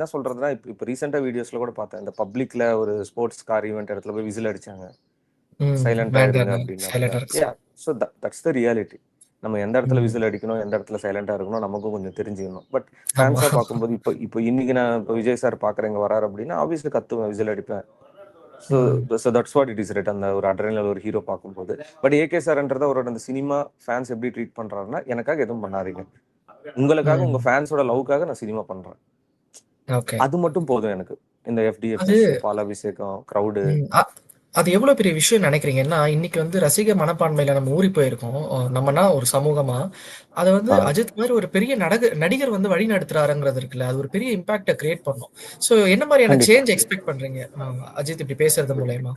என்ன சொல்றதுன்னா, இப்ப ரீசென்ட்டா வீடியோஸ்ல கூட பார்த்தேன். இந்த பப்ளிக்ல ஒரு ஸ்போர்ட்ஸ் கார் ஈவென்ட் இடத்துல போய் விசில் அடிச்சாங்க. சைலன்ட்டா இருங்க வேண்டான்னு அப்டின்னாப்புல. சைலண்டா இருக்க ஸோ தட்ஸ் த ரியாலிட்டி. நம்ம எந்த இடத்துல ம். விசில் அடிக்கணும், எந்த இடத்துல சைலன்ட்டா இருக்கணும் நமக்கும் கொஞ்சம் தெரிஞ்சுக்கணும். பட் ஆமா. ஃபேன்ஸா பார்க்கும்போது இப்போ இன்னைக்கு நான் இப்போ விஜய் சார் பார்க்குறேன் இங்க வராரு அப்டின்னா, ஆப்வியஸ்லி கத்துவேன், விசில் அடிப்பேன். ஸோ ம். So that's what it is right. அந்த ஒரு அட்ரினல் ஒரு ஹீரோ பார்க்கும்போது. பட் ஏகே சார்ன்றது அவரோட அந்த சினிமா ஃபேன்ஸ் எப்படி ட்ரீட் பண்றாருன்னா, எனக்காக எதுவும் பண்ணாதீங்க. உங்களுக்காக, உங்க ம். ஃபேன்ஸோட லவ்க்காக நான் சினிமா பண்றேன். ஓகே. அது மட்டும் போதும் எனக்கு. இந்த அது எஃப்டிஎஃப்எஸ், பாலாபிஷேகம், கிரவுடு. ம். அது எவ்வளோ பெரிய விஷயம் நினைக்கிறீங்க? ஏன்னா, இன்னைக்கு வந்து ரசிக மனப்பான்மையில நம்ம ஊறி போயிருக்கோம். நம்மனா ஒரு சமூகமா. அத வந்து ஆ அஜித் மாரி ஒரு பெரிய நடிகர் வந்து வழி நடத்துறாருங்கிறது இருக்குல்ல. அது ஒரு பெரிய இம்பாக்ட்ட கிரியேட் பண்ணும். ஸோ என்ன மாரியான கண்டிப்பா. சேஞ்ச் எக்ஸ்பெக்ட் பண்றீங்க? அஜித் இப்படி பேசுறது மூலியமா?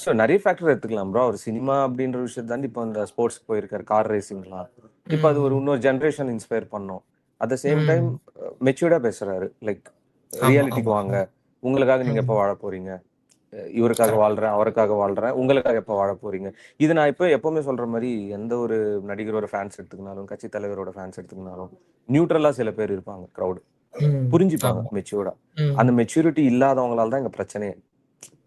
ஸோ நெறைய ஃபேக்டர் எடுத்துக்கலாம் ப்ரோ. அவர் சினிமா அப்படின்ற விஷயத்த தாண்டி இப்போ இந்த ஸ்போர்ட்ஸ் போயிருக்காரு. கார் ரேசிங்லாம். இப்ப அது ஒரு ம். இன்னொரு ஜெனரேஷன் இன்ஸ்பயர் பண்ணும். அட் த சேம் டைம் ம். மெச்சூர்டா பேசுறாரு. லைக் ஆமா, ரியாலிட்டிக்கு ஆமா, வாங்க. ஆமா. உங்களுக்காக நீங்க எப்ப ம். வாழப் போறீங்க? இவருக்காக கரெக்ட். வாழ்றேன், அவருக்காக வாழ்றேன். உங்களுக்காக எப்ப வாழப் போறீங்க? இது நான் எப்பவுமே சொல்ற மாரி, எந்த ஒரு நடிகரோட ஃபேன்ஸ் எடுத்துக்கினாலும், கட்சி தலைவரோட ஃபேன்ஸ் எடுத்துக்கினாலும், நியூட்ரலா சில பேர் இருப்பாங்க கிரவுட். ம். புரிஞ்சுப்பாங்க ஆமா. மெச்சூர்டா. ம். அந்த மெச்சூரிட்டி இல்லாதவங்களால தான் இங்க பிரச்சனையே.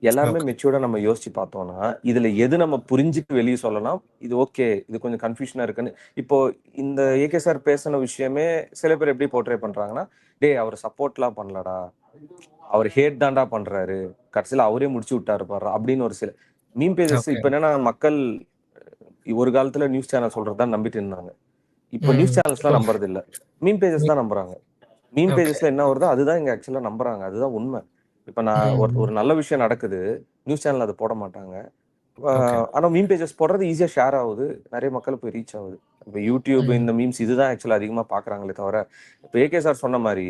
எல்லாருமே ஓகே. மெச்சூர்டா நம்ம யோசிச்சு பார்த்தோம்னா, இதுல எது நம்ம புரிஞ்சுட்டு வெளிய சொல்லலாம், இது ஓகே. இது கொஞ்சம் கன்ஃப்யூஷனா இருக்குன்னு. இப்போ இந்த ஏகே சார் பேசின விஷயமே சில பேர் எப்படி போர்ட்ரே பண்றாங்கன்னா, "டேய் அவரு சப்போர்ட்லாம் பண்ணலடா. அவரு ஹேட் தான்டா பண்றாரு. கடைசில அவரே முடிச்சு விட்டாரு பார்றா" அப்படின்னு ஒரு சில மீம் பேஜஸ் ஓகே. இப்ப என்னன்னா மக்கள் ஒரு காலத்துல நியூஸ் சேனல் சொல்றது தான் நம்பிட்டு இருந்தாங்க. இப்போ நியூஸ் ம். சேனல்ஸ்லாம் இப்போ நம்புறது இல்ல. மீம் பேஜஸ் தான் நம்புறாங்க. Meme okay. பேஜஸ்ல என்ன வருதோ அதுதான் இங்க ஆக்சுவலா நம்புறாங்க. அதுதான் உண்மை. இப்ப நான் ஒரு ம். ஒரு நல்ல விஷயம் நடக்குது. நியூஸ் சேனல்ல அத போட மாட்டாங்க. ஆ ஓகே. ஆனா மீம் பேஜஸ் போடுறது ஈஸியா ஷேர் ஆவுது. நெறைய மக்களுக்கு போய் ரீச் ஆவுது. இப்ப YouTube ம். இந்த மீம்ஸ் இதுதான் ஆக்சுவலா அதிகமா பார்க்குறாங்களே தவிர, இப்ப ஏகே சார் சொன்ன மாரி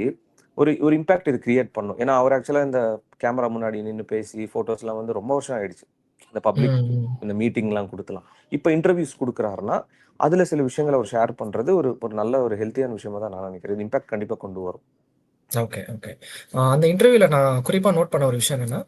ஒரு ஒரு இம்பாக்ட் இது கிரியேட் பண்ணும். ஏன்னா, அவர் ஆக்சுவலா இந்த கேமரா முன்னாடி நின்னு பேசி ஃபோட்டோஸ்லாம் வந்து ரொம்ப வருஷம் ஆயிடுச்சு. இந்த பப்ளிக் ம். இந்த மீட்டிங்லாம் குடுத்துலாம். இப்ப இன்டர்வியூஸ் குடுக்குறாருன்னா, அதுல சில விஷயங்கள அவர் ஷேர் பண்றது ஒரு ஒரு நல்ல ஒரு ஹெல்த்தியான விஷயமா தான் நான் நினைக்கிறேன். இது இம்பாக்ட் கண்டிப்பா கொண்டு வரும். Okay, okay. அந்த இன்டர்வியூல நான் குறிப்பா நோட் பண்ண ஒரு விஷயம் என்னன்னா,